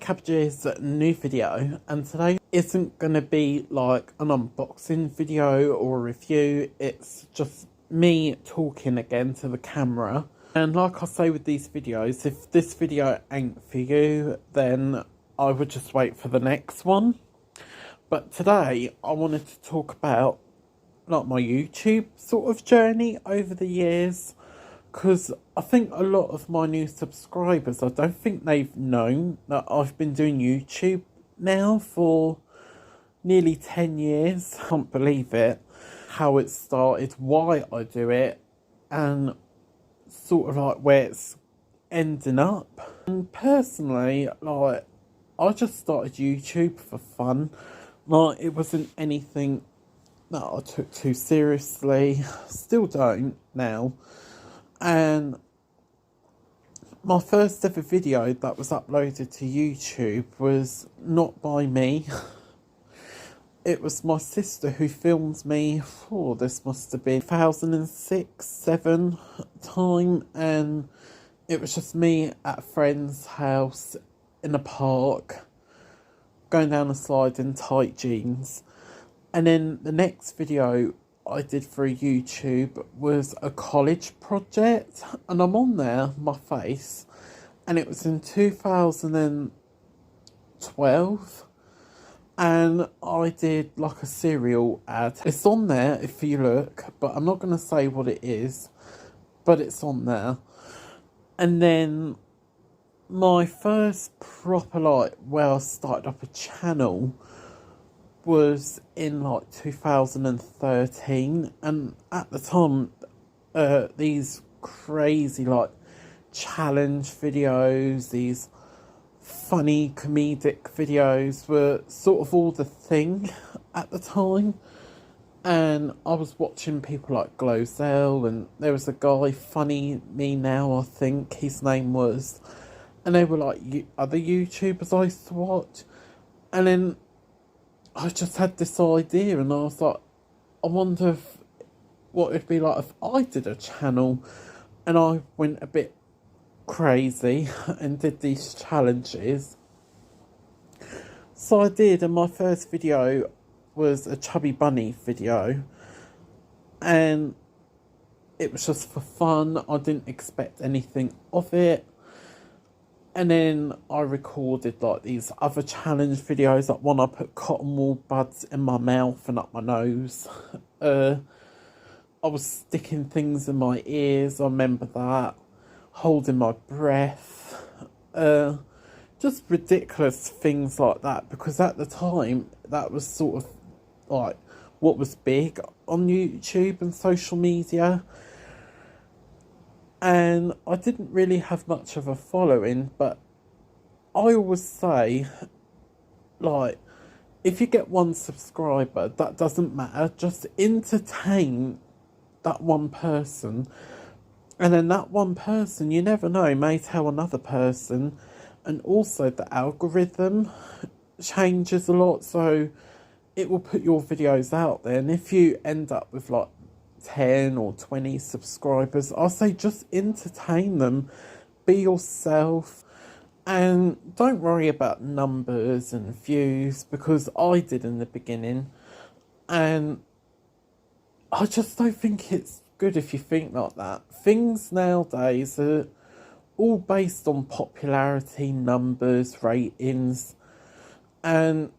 Cabbage's new video, and today isn't going to be like an unboxing video or a review. It's just me talking again to the camera. And like I say with these videos, if this video ain't for you, then I would just wait for the next one. But today I wanted to talk about like my YouTube sort of journey over the years, because I think a lot of my new subscribers, I don't think they've known that I've been doing YouTube now for nearly 10 years. I can't believe it, how it started, why I do it, and sort of like where it's ending up. And personally, like, I just started YouTube for fun. Like, it wasn't anything that I took too seriously, still don't now. And my first ever video that was uploaded to YouTube was not by me. It was my sister who filmed me. Oh, this must have been 2006-07 time, and it was just me at a friend's house in a park, going down a slide in tight jeans. And then the next video I did for YouTube was a college project, and I'm on there, my face, and it was in 2012, and I did like a cereal ad. It's on there if you look, but I'm not going to say what it is, but it's on there. And then my first proper, like, well, I started up a channel was in like 2013, and at the time these crazy like challenge videos, these funny comedic videos were sort of all the thing at the time. And I was watching people like Glozell, and there was a guy, Funny Me Now I think his name was, and they were like other YouTubers I used to watch. And then I just had this idea, and I was like, I wonder what it'd be like if I did a channel. And I went a bit crazy and did these challenges. So I did, and my first video was a Chubby Bunny video, and it was just for fun. I didn't expect anything of it. And then I recorded like these other challenge videos, like one I put cotton wool buds in my mouth and up my nose. I was sticking things in my ears, I remember that. Holding my breath. Just ridiculous things like that, because at the time that was sort of like what was big on YouTube and social media. And I didn't really have much of a following, but I always say, like, if you get one subscriber, that doesn't matter. Just entertain that one person. And then that one person, you never know, may tell another person. And also the algorithm changes a lot, so it will put your videos out there. And if you end up with like 10 or 20 subscribers, I say just entertain them, be yourself, and don't worry about numbers and views, because I did in the beginning, and I just don't think it's good if you think like that. Things nowadays are all based on popularity, numbers, ratings, and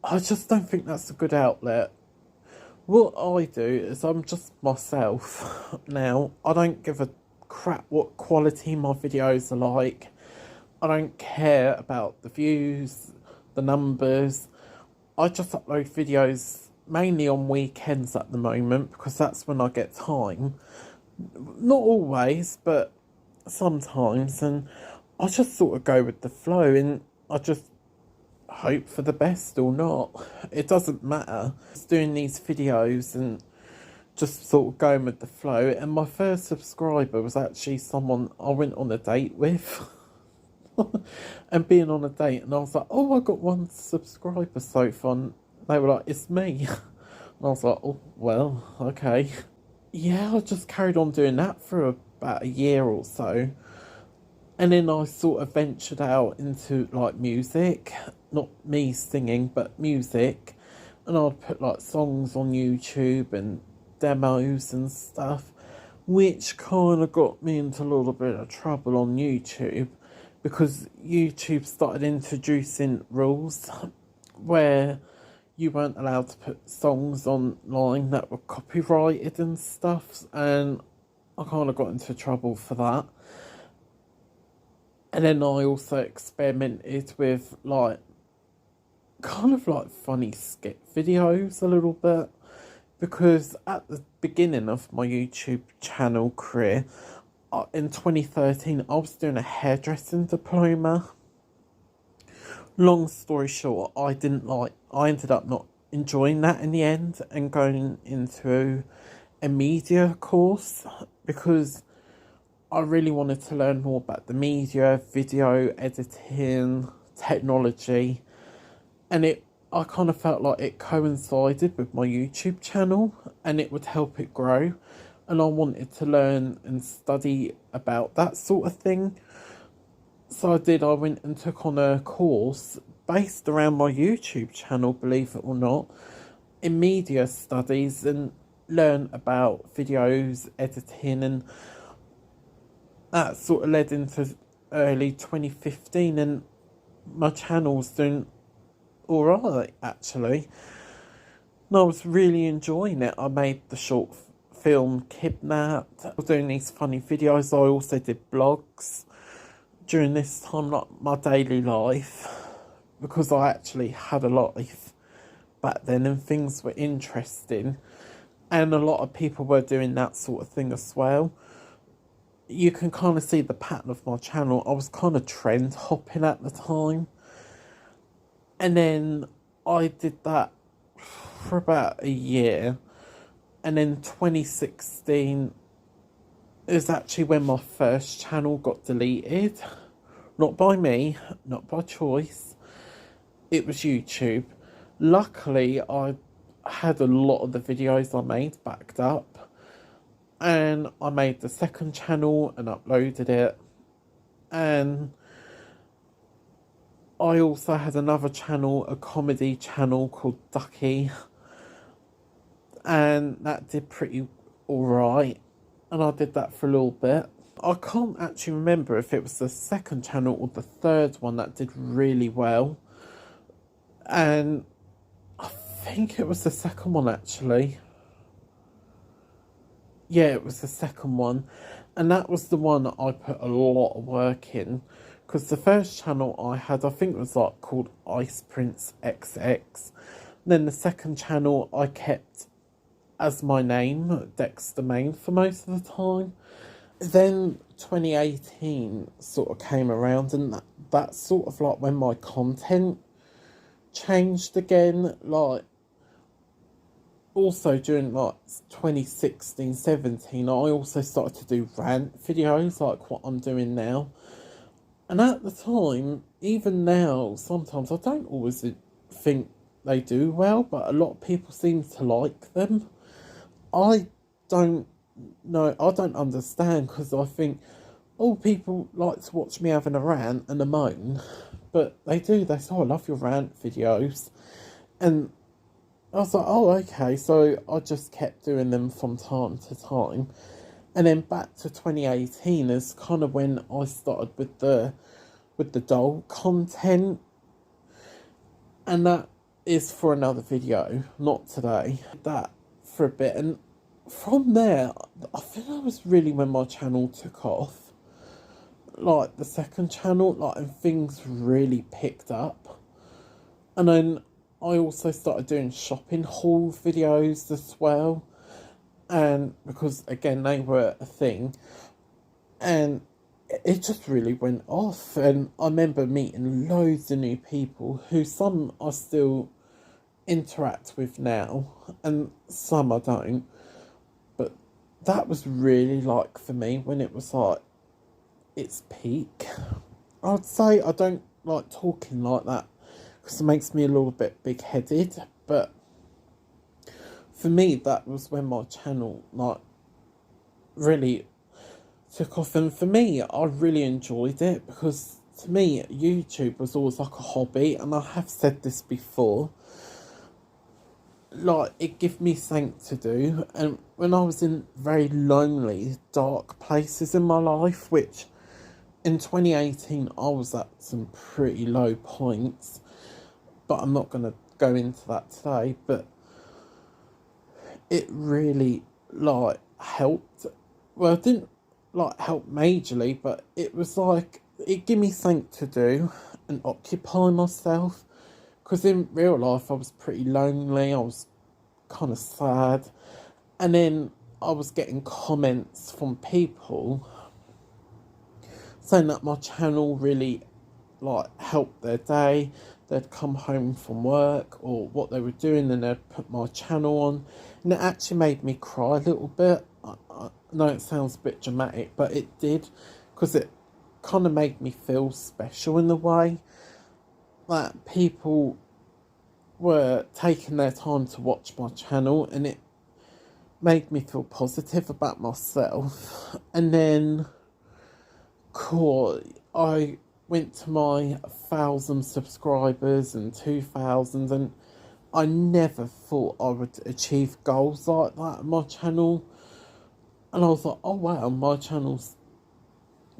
I just don't think that's a good outlet. What I do is I'm just myself now. I don't give a crap what quality my videos are like. I don't care about the views, the numbers. I just upload videos mainly on weekends at the moment, because that's when I get time. Not always, but sometimes. And I just sort of go with the flow, and I just hope for the best or not. It doesn't matter. Just doing these videos and just sort of going with the flow. And my first subscriber was actually someone I went on a date with. And being on a date, and I was like, oh, I got one subscriber so far. And they were like, it's me. And I was like, oh, well, okay. Yeah, I just carried on doing that for about a year or so. And then I sort of ventured out into like music, not me singing, but music. And I'd put like songs on YouTube and demos and stuff, which kind of got me into a little bit of trouble on YouTube because YouTube started introducing rules where you weren't allowed to put songs online that were copyrighted and stuff, and I kind of got into trouble for that. And then I also experimented with like kind of like funny skit videos a little bit, because at the beginning of my YouTube channel career in 2013 I was doing a hairdressing diploma. Long story short, I ended up not enjoying that in the end and going into a media course because I really wanted to learn more about the media, video editing, technology, and I kind of felt like it coincided with my YouTube channel and it would help it grow, and I wanted to learn and study about that sort of thing. So I did. I went and took on a course based around my YouTube channel, believe it or not, in media studies, and learn about videos, editing, and that sort of led into early 2015, and my channel's doing alright actually. And I was really enjoying it. I made the short film Kidnapped. I was doing these funny videos. I also did blogs during this time, like my daily life, because I actually had a life back then and things were interesting, and a lot of people were doing that sort of thing as well. You can kind of see the pattern of my channel. I was kind of trend hopping at the time, and then I did that for about a year, and then 2016 is actually when my first channel got deleted. Not by me, not by choice. It was YouTube. Luckily, I had a lot of the videos I made backed up, and I made the second channel and uploaded it. And I also had another channel, a comedy channel called Ducky, and that did pretty alright, and I did that for a little bit. I can't actually remember if it was the second channel or the third one that did really well, and I think it was the second one actually. Yeah, it was the second one, and that was the one that I put a lot of work in, because the first channel I had, I think it was like called Ice Prince XX. Then the second channel I kept as my name, Dexter Main, for most of the time. Then 2018 sort of came around, and that's sort of like when my content changed again. Like, also during like 2016-17, I also started to do rant videos like what I'm doing now. And at the time, even now, sometimes I don't always think they do well, but a lot of people seem to like them. I don't know, I don't understand, because I think, oh, people like to watch me having a rant and a moan, but they do, they say, oh, I love your rant videos. And I was like, oh, okay, so I just kept doing them from time to time. And then back to 2018 is kind of when I started with the doll content, and that is for another video, not today. That for a bit, and from there, I think that was really when my channel took off. Like the second channel, like, and things really picked up. And then I also started doing shopping haul videos as well, and because again they were a thing, and it just really went off. And I remember meeting loads of new people who some I still interact with now and some I don't, but that was really like for me when it was like its peak. I'd say I don't like talking like that because it makes me a little bit big-headed, but for me that was when my channel like really took off. And for me, I really enjoyed it because to me, YouTube was always like a hobby. And I have said this before, like, it gave me something to do. And when I was in very lonely, dark places in my life, which in 2018 I was at some pretty low points, but I'm not going to go into that today. But it really, like, helped. Well, it didn't, like, help majorly, but it was like, it gave me something to do and occupy myself. Because in real life I was pretty lonely, I was kind of sad. And then I was getting comments from people saying that my channel really, like, helped their day. They'd come home from work or what they were doing and they'd put my channel on. And it actually made me cry a little bit. I know it sounds a bit dramatic, but it did. Because it kind of made me feel special in a way. That people were taking their time to watch my channel, and it made me feel positive about myself. And then, cool, I went to my 1,000 subscribers and 2,000, and I never thought I would achieve goals like that on my channel. And I was like, oh wow, my channel's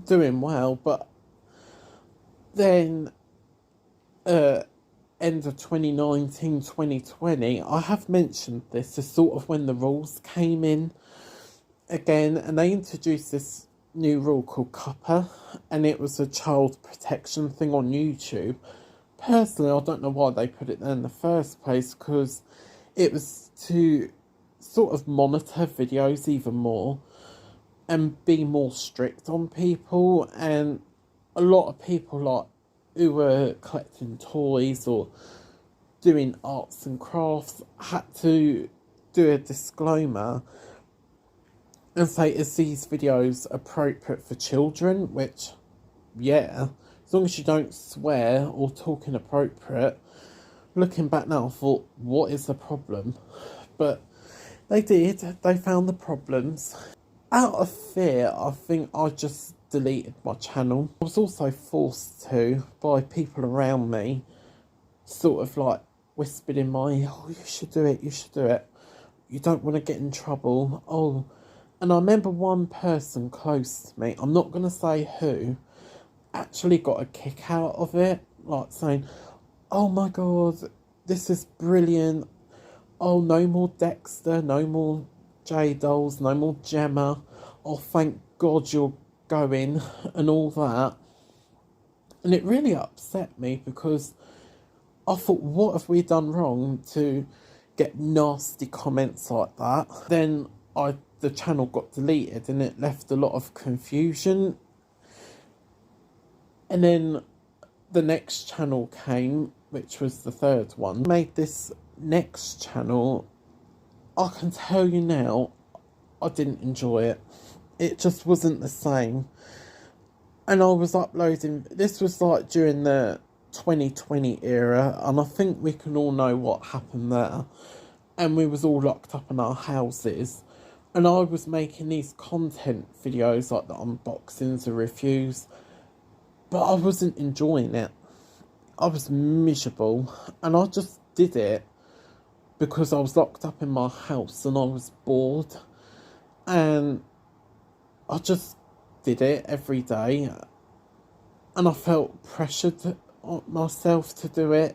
doing well. But then end of 2019, 2020, I have mentioned this is sort of when the rules came in again, and they introduced this new rule called CUPPA, and it was a child protection thing on YouTube. Personally, I don't know why they put it there in the first place, because it was to sort of monitor videos even more and be more strict on people. And a lot of people, like, who were collecting toys or doing arts and crafts had to do a disclaimer and say, is these videos appropriate for children? Which, yeah, as long as you don't swear or talk inappropriate. Looking back now, I thought, what is the problem? But they did, they found the problems. Out of fear, I think I just deleted my channel. I was also forced to by people around me, sort of like whispered in my ear, oh, you should do it, you should do it. You don't want to get in trouble. Oh, and I remember one person close to me, I'm not going to say who, actually got a kick out of it, like saying, oh my god, this is brilliant. Oh, no more Dexter, no more J-Dolls, no more Gemma. Oh, thank God you're going, and all that. And it really upset me, because I thought, what have we done wrong to get nasty comments like that? Then the channel got deleted, and it left a lot of confusion. And then the next channel came, which was the third one. I made this next channel. I can tell you now, I didn't enjoy it. It just wasn't the same. And I was uploading, this was like during the 2020 era, and I think we can all know what happened there. And we was all locked up in our houses. And I was making these content videos, like the unboxings, the reviews, but I wasn't enjoying it. I was miserable, and I just did it because I was locked up in my house and I was bored. And I just did it every day, and I felt pressured on myself to do it.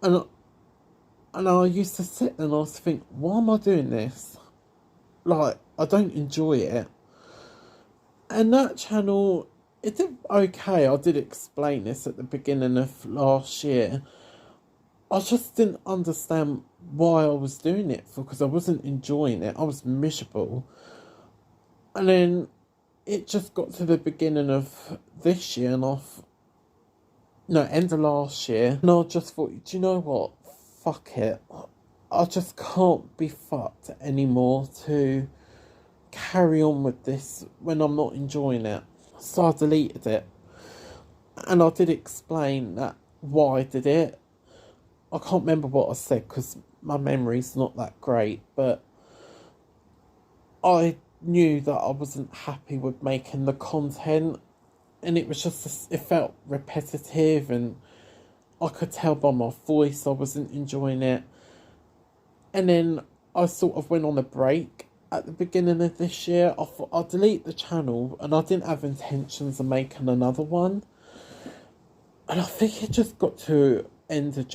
And I used to sit there and I was think, why am I doing this? Like, I don't enjoy it. And that channel, it did okay. I did explain this at the beginning of last year. I just didn't understand why I was doing it for, because I wasn't enjoying it. I was miserable. And then it just got to the beginning of this year, and end of last year, and I just thought, do you know what? Fuck it. I just can't be fucked anymore to carry on with this when I'm not enjoying it. So I deleted it. And I did explain that why I did it. I can't remember what I said because my memory's not that great, but I knew that I wasn't happy with making the content, and it was just, it felt repetitive, and I could tell by my voice I wasn't enjoying it. And then I sort of went on a break at the beginning of this year. I thought I'd delete the channel, and I didn't have intentions of making another one. And I think it just got to end of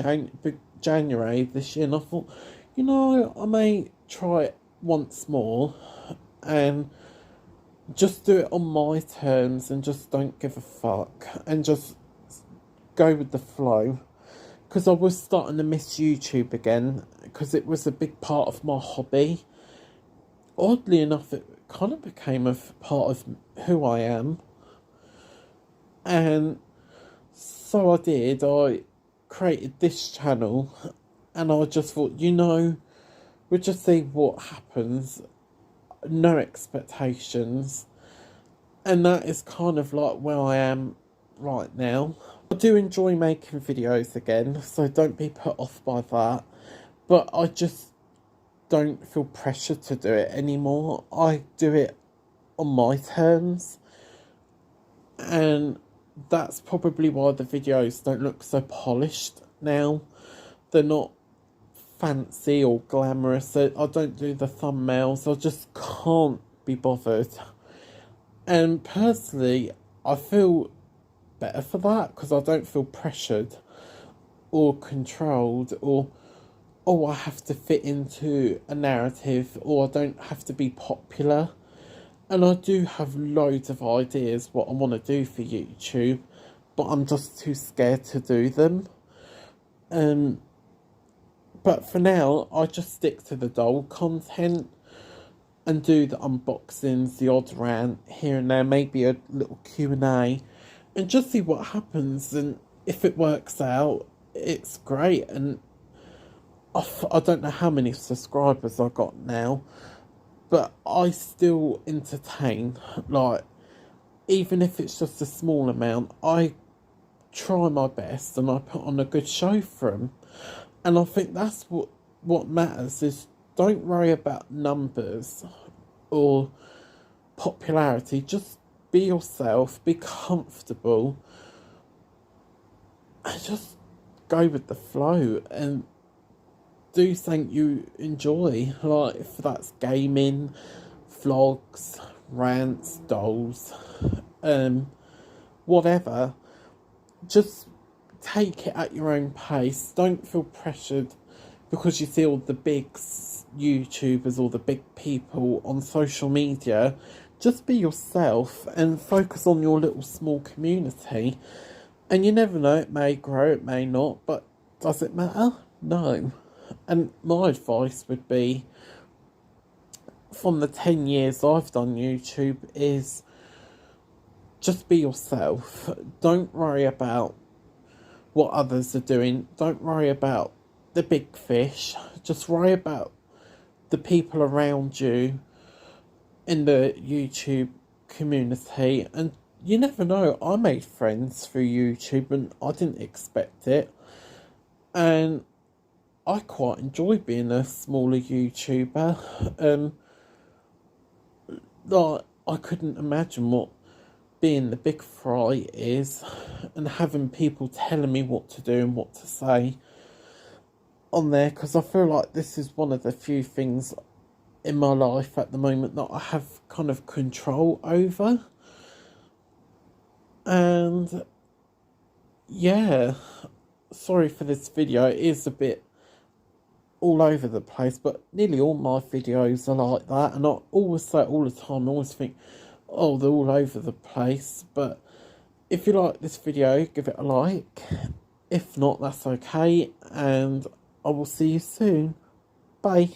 January this year, and I thought, you know, I may try it once more and just do it on my terms and just don't give a fuck and just go with the flow. Because I was starting to miss YouTube again, because it was a big part of my hobby. Oddly enough, it kind of became a part of who I am. And so I did. I created this channel, and I just thought, you know, we'll just see what happens. No expectations. And that is kind of like where I am right now. I do enjoy making videos again, so don't be put off by that. But I just don't feel pressured to do it anymore. I do it on my terms. And that's probably why the videos don't look so polished now. They're not fancy or glamorous. I don't do the thumbnails. I just can't be bothered. And personally, I feel better for that, because I don't feel pressured or controlled, or oh, I have to fit into a narrative, or I don't have to be popular. And I do have loads of ideas what I want to do for YouTube, but I'm just too scared to do them. But for now, I just stick to the doll content and do the unboxings, the odd rant here and there, maybe a little Q&A, and just see what happens. And if it works out, it's great. And I don't know how many subscribers I got now, but I still entertain. Like, even if it's just a small amount, I try my best and I put on a good show for them. And I think that's what matters, is don't worry about numbers or popularity. Just be yourself, be comfortable, and just go with the flow and do something you enjoy. Like, if that's gaming, vlogs, rants, dolls, whatever, just take it at your own pace. Don't feel pressured because you see all the big YouTubers or the big people on social media. Just be yourself and focus on your little small community. And you never know, it may grow, it may not, but does it matter? No. And my advice would be, from the 10 years I've done YouTube, is just be yourself. Don't worry about what others are doing. Don't worry about the big fish. Just worry about the people around you in the YouTube community. And you never know, I made friends through YouTube and I didn't expect it. And I quite enjoy being a smaller YouTuber. Like, I couldn't imagine what being the big fry is, and having people telling me what to do and what to say on there, because I feel like this is one of the few things in my life at the moment that I have kind of control over. And yeah, sorry for this video, it is a bit all over the place, but nearly all my videos are like that. And I always say it all the time, I always think, oh, they're all over the place. But if you like this video, give it a like. If not, that's okay, and I will see you soon. Bye.